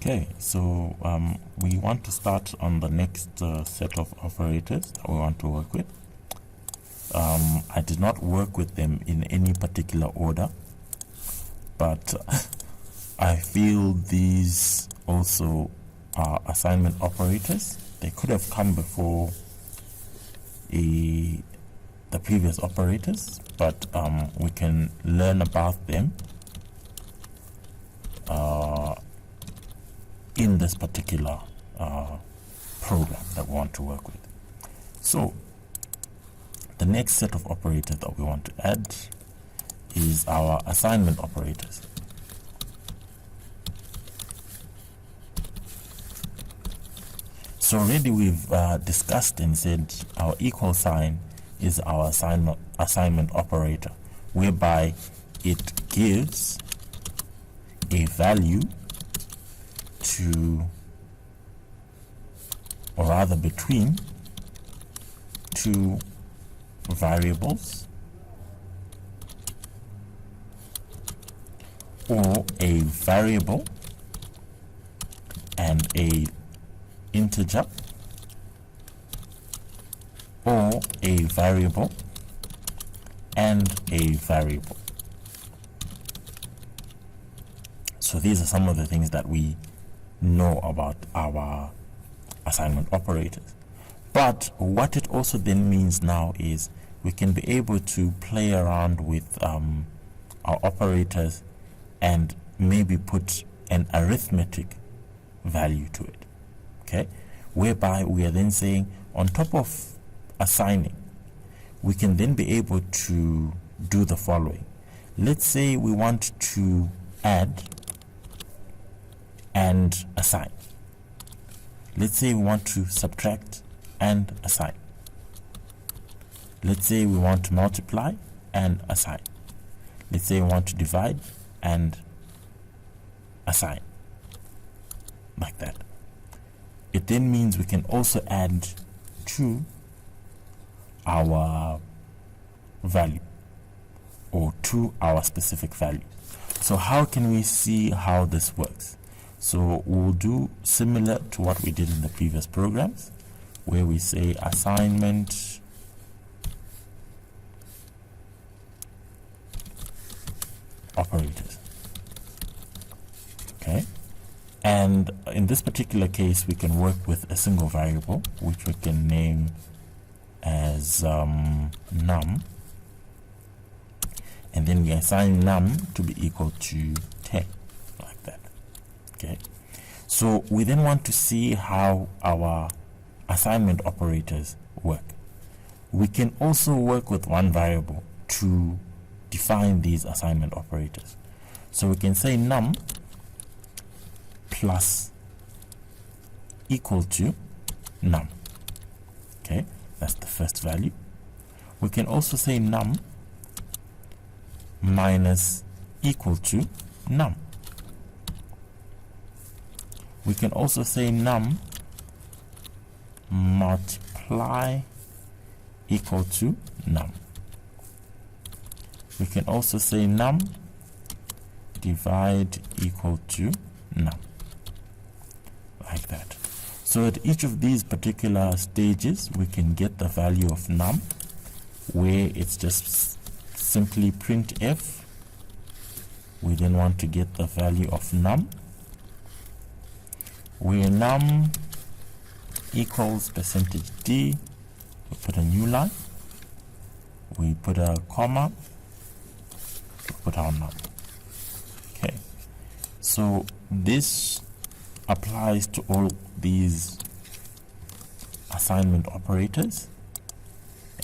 Okay, so we want to start on the next set of operators that we want to work with. I did not work with them in any particular order, but I feel these also are assignment operators. They could have come before the previous operators, but we can learn about them in this particular program that we want to work with. So the next set of operators that we want to add is our assignment operators. So already we've discussed and said our equal sign is our assignment operator, whereby it gives a value to, or rather between, two variables or a variable and a integer, or a variable and a variable. So these are some of the things that we know about our assignment operators. But what it also then means now is we can be able to play around with our operators and maybe put an arithmetic value to it, okay, whereby we are then saying on top of assigning, we can then be able to do the following. Let's say we want to add and assign. Let's say we want to subtract and assign. Let's say we want to multiply and assign. Let's say we want to divide and assign, like that. It then means we can also add to our value or to our specific value. So how can we see how this works? So we'll do similar to what we did in the previous programs, where we say assignment operators. Okay, and in this particular case we can work with a single variable which we can name as num, and then we assign num to be equal to 10, like that. Okay, so we then want to see how our assignment operators work. We can also work with one variable to define these assignment operators. So we can say num plus equal to num. Okay, that's the first value. We can also say num minus equal to num. We can also say num multiply equal to num. We can also say num divide equal to num, like that. So at each of these particular stages we can get the value of num, where it's just simply printf. We then want to get the value of num, where num equals %d. We put a new line, we put a comma, we put our num. Okay, so this applies to all these assignment operators,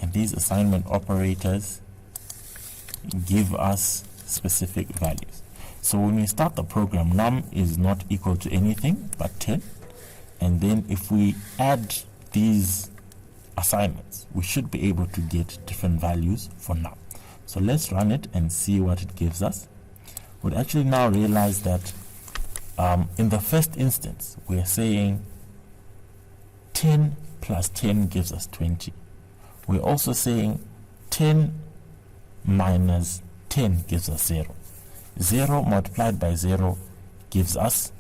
and these assignment operators give us specific values. So when we start the program, num is not equal to anything but 10, and then if we add these assignments, we should be able to get different values for num. So let's run it and see what it gives us. We'll actually now realize that in the first instance we are saying 10 plus 10 gives us 20. We're also saying 10 minus 10 gives us 0. 0 multiplied by 0 gives us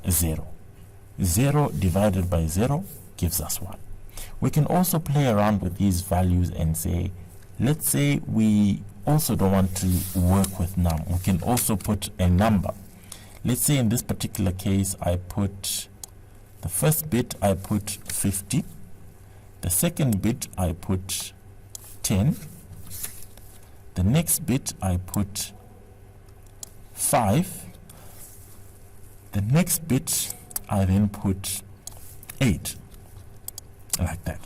0. 0 divided by 0 gives us 1. We can also play around with these values and say, let's say we also don't want to work with num. We can also put a number. Let's say in this particular case, I put the first bit, I put 50. The second bit, I put 10. The next bit, I put 5. The next bit, I then put 8. Like that.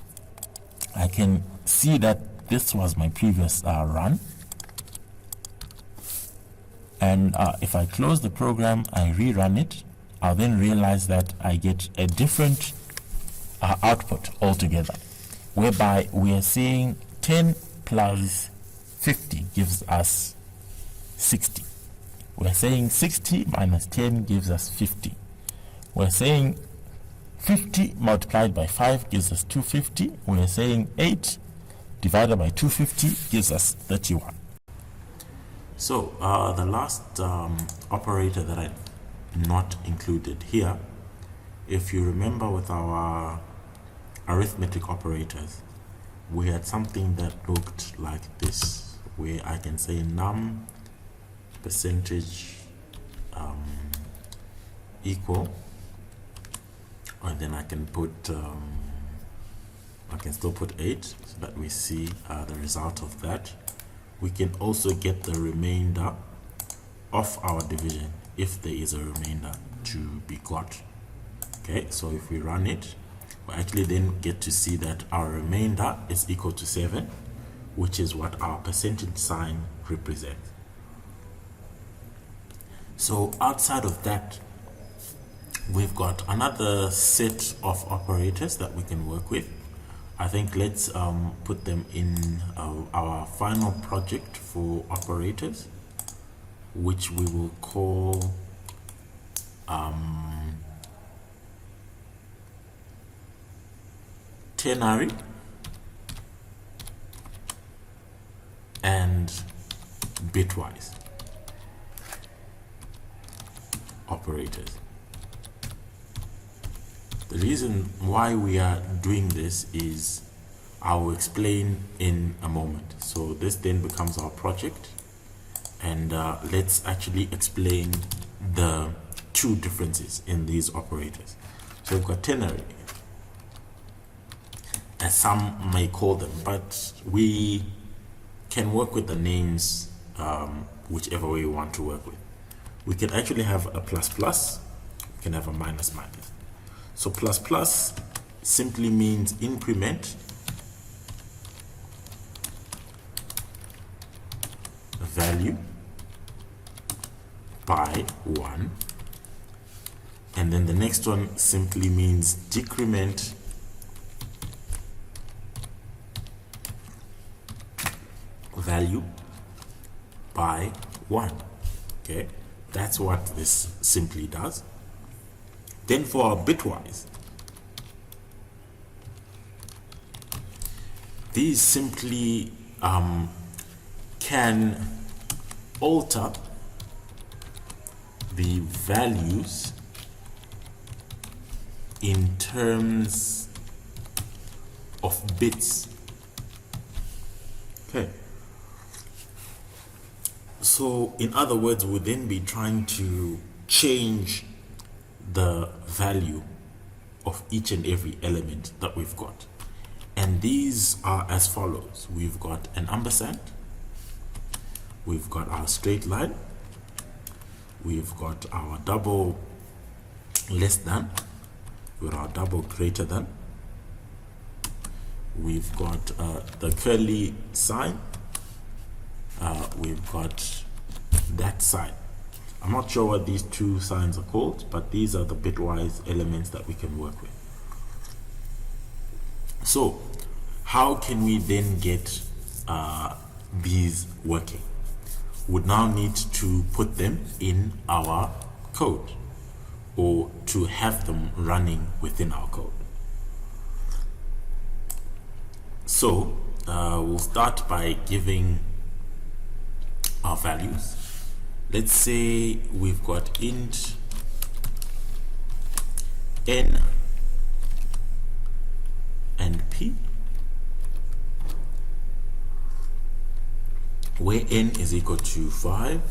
I can see that this was my previous run. And if I close the program, I rerun it, I'll then realize that I get a different output altogether, whereby we are seeing 10 plus 50 gives us 60. We're saying 60 minus 10 gives us 50. We're saying 50 multiplied by 5 gives us 250. We're saying 8 divided by 250 gives us 31. So the last operator that I not included here, if you remember with our arithmetic operators, we had something that looked like this, where I can say num percentage equal, and then I can put I can still put 8 so that we see the result of that. We can also get the remainder of our division if there is a remainder to be got. Okay, so if we run it, we actually then get to see that our remainder is equal to 7, which is what our percentage sign represents. So outside of that, we've got another set of operators that we can work with. I think let's put them in our final project for operators, which we will call Tenari and Bitwise operators. The reason why we are doing this is I will explain in a moment. So this then becomes our project, and let's actually explain the two differences in these operators. So we've got Tenari, as some may call them, but we can work with the names whichever way we want to work with. We can actually have a plus plus, we can have a minus minus. So plus plus simply means increment value by 1, and then the next one simply means decrement value by 1. Okay, that's what this simply does. Then for our bitwise, these simply can alter the values in terms of bits. Okay. So in other words, we'll then be trying to change the value of each and every element that we've got. And these are as follows. We've got an ampersand, we've got our straight line, we've got our double less than, with our double greater than, we've got the curly sign, we've got that sign. I'm not sure what these two signs are called, but these are the bitwise elements that we can work with. So how can we then get these working? Would now need to put them in our code, or to have them running within our code. So we'll start by giving our values. Let's say we've got int n and p, where n is equal to 5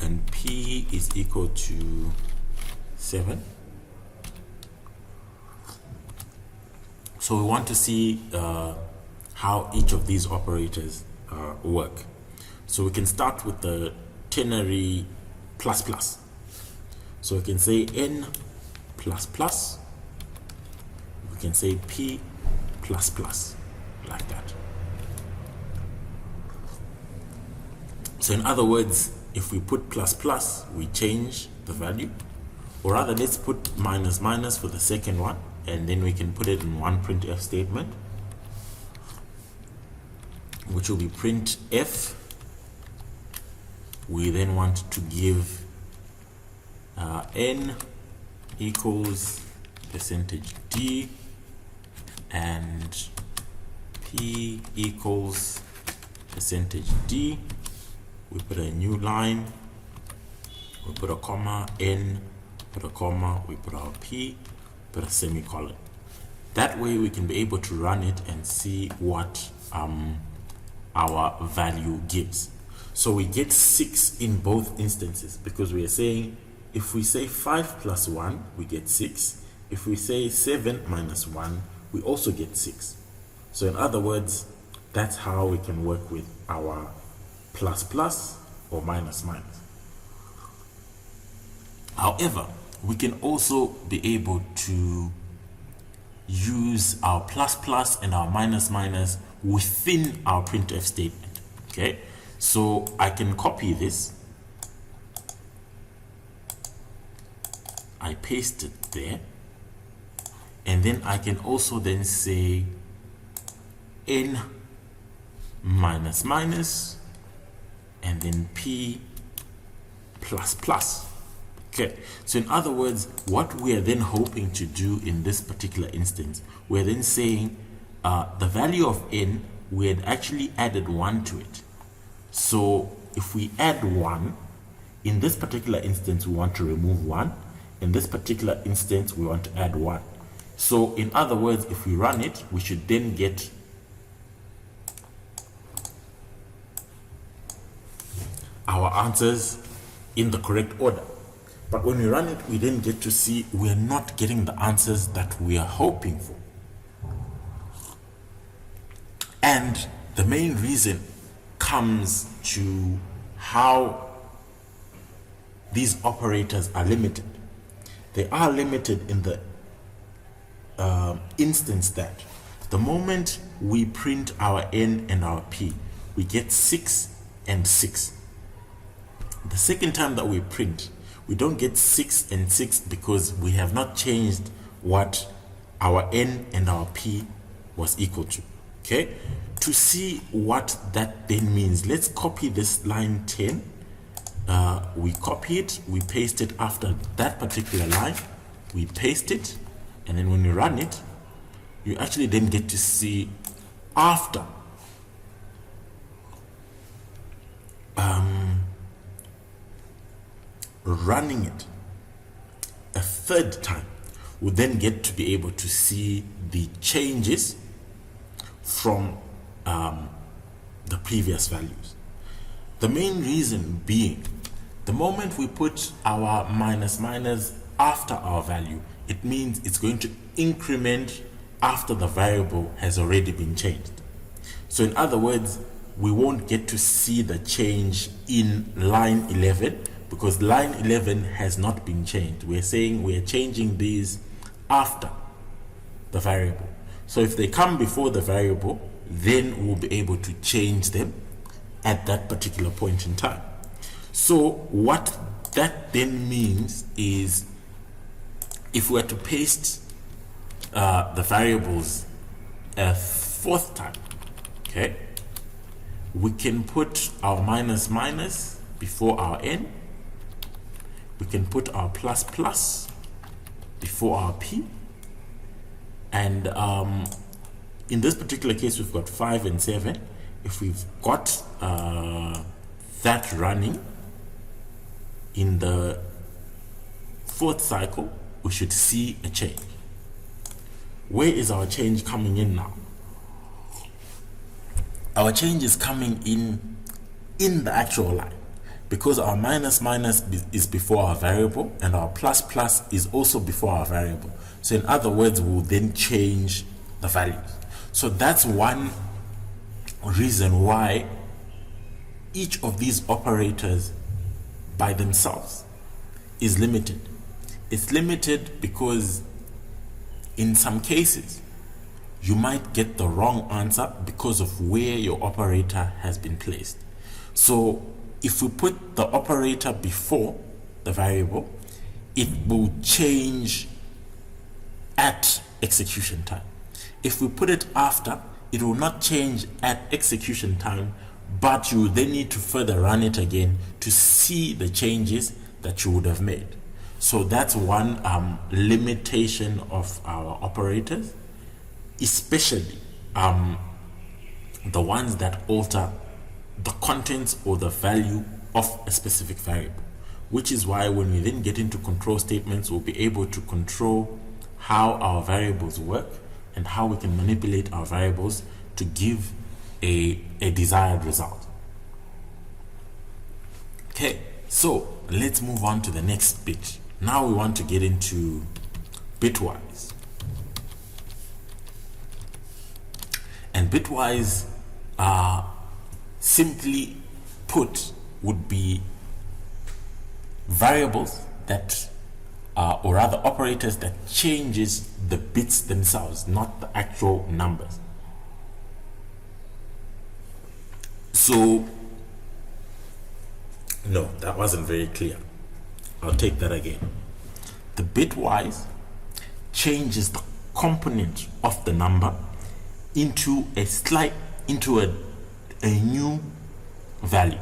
and p is equal to 7. So we want to see how each of these operators work. So we can start with the ternary plus plus. So we can say n plus plus, we can say p plus plus, like that. So in other words, if we put plus plus, we change the value, or rather let's put minus minus for the second one, and then we can put it in one printf statement, which will be printf. We then want to give n equals %d and p equals %d. We put a new line, we put a comma, n, put a comma, we put our p, put a semicolon. That way we can be able to run it and see what our value gives. So we get 6 in both instances, because we are saying if we say 5 plus 1, we get 6. If we say 7 minus 1, we also get 6. So in other words, that's how we can work with our plus plus or minus minus. However, we can also be able to use our plus plus and our minus minus within our printf statement. Okay, so I can copy this, I paste it there, and then I can also then say n minus minus and then p plus plus. Okay, so in other words, what we are then hoping to do in this particular instance, we're then saying the value of n, we had actually added 1 to it. So if we add 1, in this particular instance we want to remove 1, in this particular instance we want to add 1. So in other words, if we run it, we should then get our answers in the correct order. But when we run it, we then get to see we are not getting the answers that we are hoping for. And the main reason comes to how these operators are limited. They are limited in the instance that the moment we print our n and our p, we get 6 and 6. The second time that we print, we don't get 6 and 6 because we have not changed what our n and our p was equal to. Okay, to see what that then means, let's copy this line 10. We copy it, we paste it after that particular line, we paste it, and then when you run it, you actually then get to see after running it a third time, we then get to be able to see the changes from the previous values. The main reason being, the moment we put our minus minus after our value, it means it's going to increment after the variable has already been changed. So in other words, we won't get to see the change in line 11 because line 11 has not been changed. We're saying we're changing these after the variable. So if they come before the variable, then we'll be able to change them at that particular point in time. So what that then means is, if we were to paste the variables a fourth time, okay, we can put our minus minus before our n, we can put our plus plus before our p, and in this particular case we've got 5 and 7. If we've got that running in the fourth cycle, we should see a change. Where is our change coming in now? Our change is coming in the actual line, because our minus is before our variable and our plus is also before our variable. So in other words, we'll then change the values. So that's one reason why each of these operators by themselves is limited. It's limited because in some cases you might get the wrong answer because of where your operator has been placed. So if we put the operator before the variable, it will change at execution time. If we put it after, it will not change at execution time, but you then need to further run it again to see the changes that you would have made. So that's one limitation of our operators, especially the ones that alter the contents or the value of a specific variable, which is why when we then get into control statements, we'll be able to control how our variables work and how we can manipulate our variables to give a desired result. Okay, so let's move on to the next bit. Now we want to get into Bitwise. And Bitwise, simply put, would be variables that or rather operators that changes the bits themselves, not the actual numbers. So no, that wasn't very clear. I'll take that again. The bitwise changes the component of the number into a new value.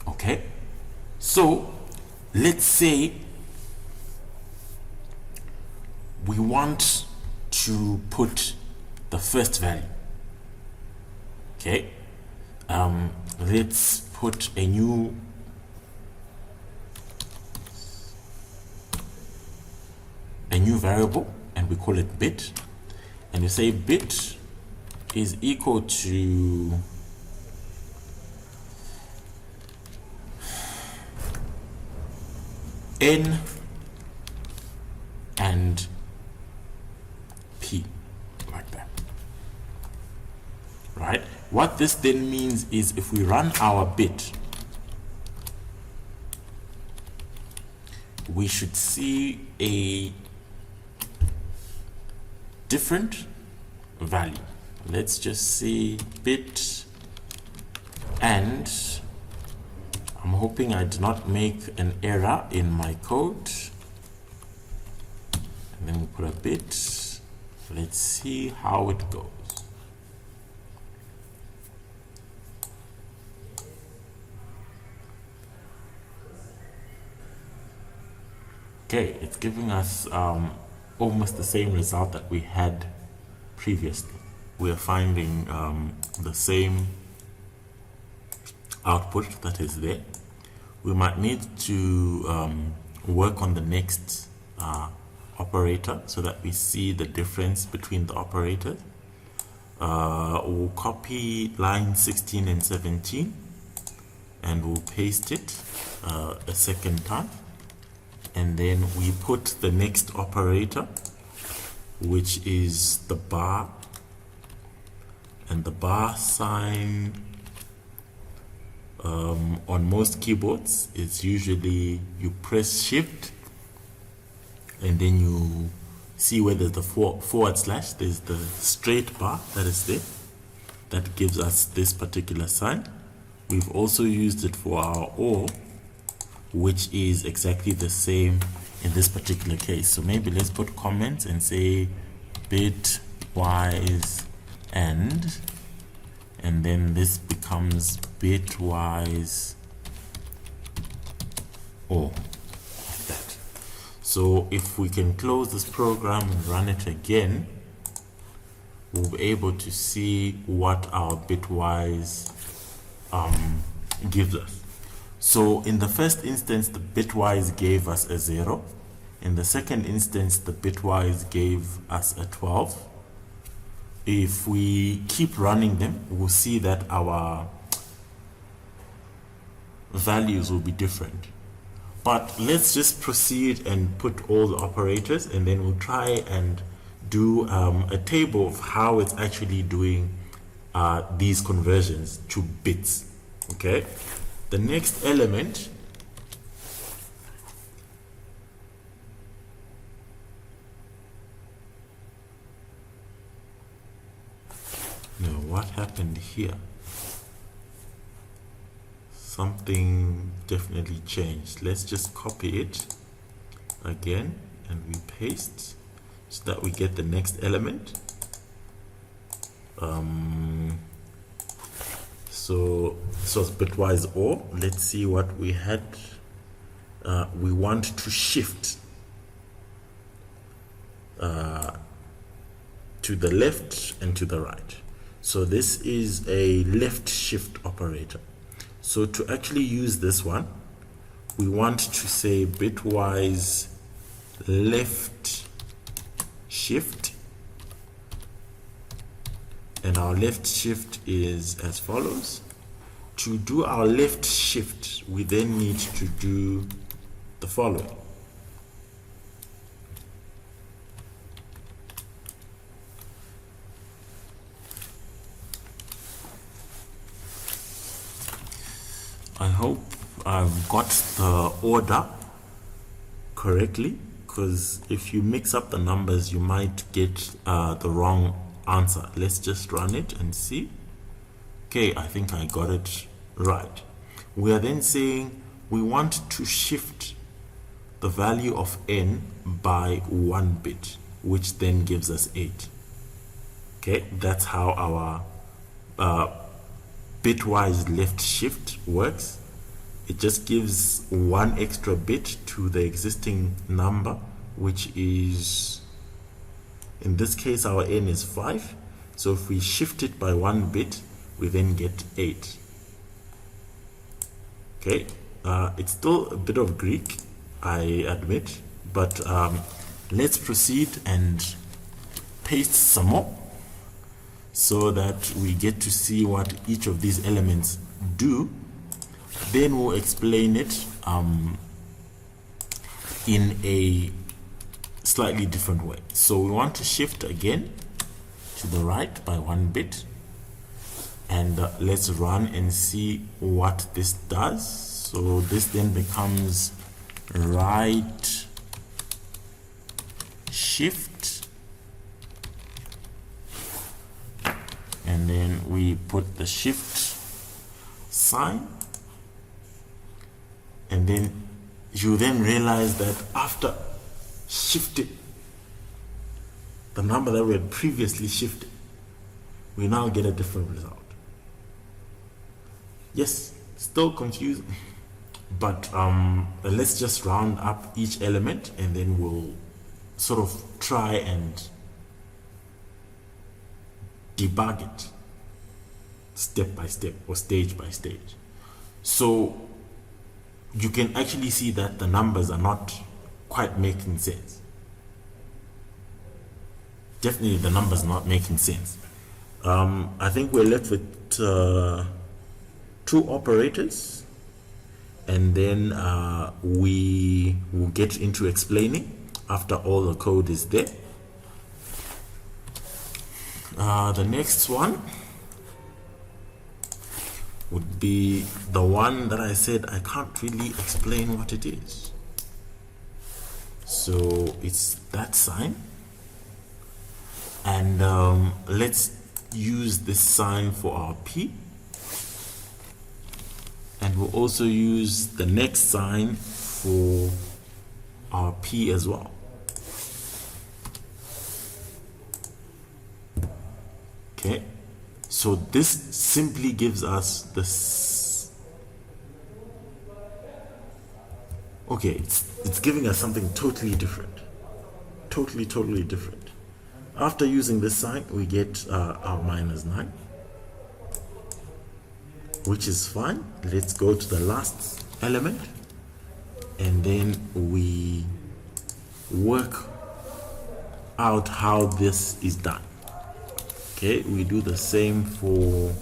Okay, so let's say we want to put the first value. Okay, let's put a new variable and we call it bit, and you say bit is equal to n and p, like that. Right? What this then means is if we run our bit, we should see a different value. Let's just see bit, and I'm hoping I did not make an error in my code. And then we put a bit. Let's see how it goes. Okay, it's giving us almost the same result that we had previously. We are finding the same output that is there. We might need to work on the next operator so that we see the difference between the operators. We'll copy line 16 and 17 and we'll paste it a second time, and then we put the next operator, which is the bar, and the bar sign on most keyboards is usually you press shift and then you see where there's the forward slash, there's the straight bar that is there that gives us this particular sign. We've also used it for our OR, which is exactly the same in this particular case. So maybe let's put comments and say bitwise and then this becomes bitwise OR, like that. So if we can close this program and run it again, we'll be able to see what our bitwise gives us. So in the first instance, the bitwise gave us a 0. In the second instance, the bitwise gave us a 12. If we keep running them, we'll see that our values will be different. But let's just proceed and put all the operators, and then we'll try and do a table of how it's actually doing these conversions to bits. Okay, the next element now, what happened here? Something definitely changed. Let's just copy it again and we paste so that we get the next element. So this was bitwise or. Let's see what we had. We want to shift to the left and to the right. So this is a left shift operator. So to actually use this one, we want to say bitwise left shift, and our left shift is as follows. To do our left shift, we then need to do the following. I hope I've got the order correctly, because if you mix up the numbers, you might get the wrong answer. Let's just run it and see. Okay, I think I got it right. We are then saying we want to shift the value of n by 1 bit, which then gives us 8. Okay, that's how our bitwise left shift works. It just gives 1 extra bit to the existing number, which is, in this case, our n is 5. So if we shift it by 1 bit, we then get 8. Okay, it's still a bit of Greek, I admit, but let's proceed and paste some more so that we get to see what each of these elements do. Then we'll explain it in a slightly different way. So we want to shift again to the right by 1 bit, and let's run and see what this does. So this then becomes right shift, and then we put the shift sign, and then you then realize that after shifting the number that we had previously shifted, we now get a different result. Yes, still confusing, but let's just round up each element and then we'll sort of try and debug it step by step or stage by stage. So you can actually see that the numbers are not quite making sense. Definitely the numbers not making sense. I think we're left with 2 operators, and then we will get into explaining after all the code is there. The next one would be the one that I said I can't really explain what it is. So it's that sign, and let's use this sign for our P, and we'll also use the next sign for our P as well. Okay, so this simply gives us this. Okay, it's giving us something totally different, totally different. After using this sign, we get our -9, which is fine. Let's go to the last element, and then we work out how this is done. Okay, we do the same for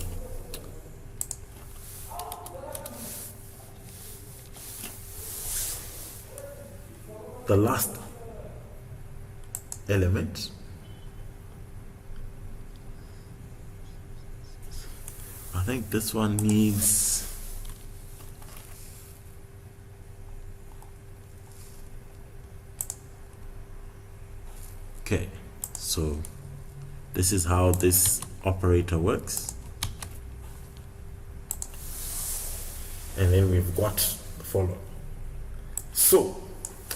the last element. I think this one needs okay, so this is how this operator works, and then we've got the following. So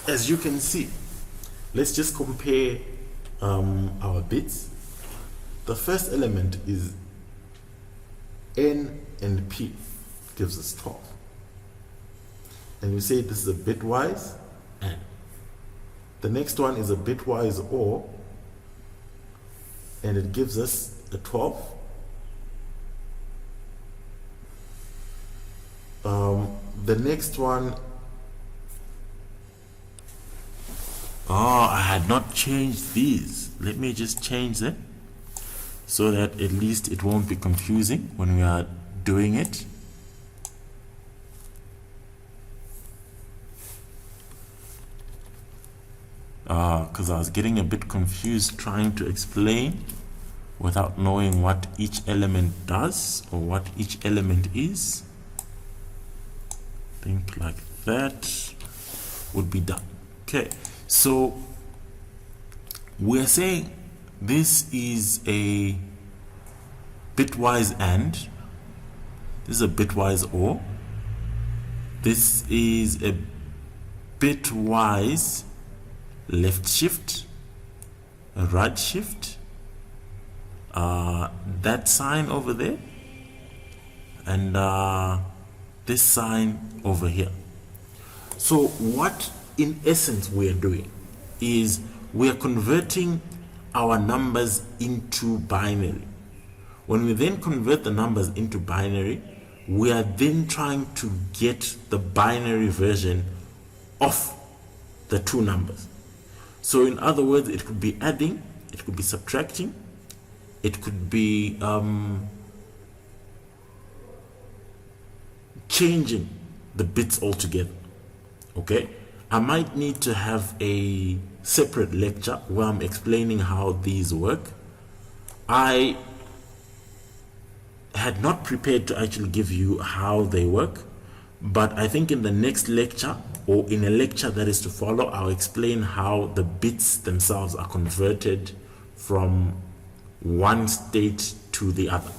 as you can see, let's just compare our bits. The first element is N and P, gives us 12. And you say this is a bitwise N. The next one is a bitwise OR, and it gives us a 12. The next one, I had not changed these. Let me just change them so that at least it won't be confusing when we are doing it. Because I was getting a bit confused trying to explain without knowing what each element does or what each element is. I think like that would be done. Okay, so we're saying this is a bitwise AND, this is a bitwise OR, this is a bitwise left shift, a right shift, that sign over there, and this sign over here. So what in essence we are doing is we are converting our numbers into binary. When we then convert the numbers into binary, we are then trying to get the binary version of the two numbers. So in other words, it could be adding, it could be subtracting, it could be changing the bits altogether. Okay, I might need to have a separate lecture where I'm explaining how these work. I had not prepared to actually give you how they work, but I think in the next lecture, or in a lecture that is to follow, I'll explain how the bits themselves are converted from one state to the other.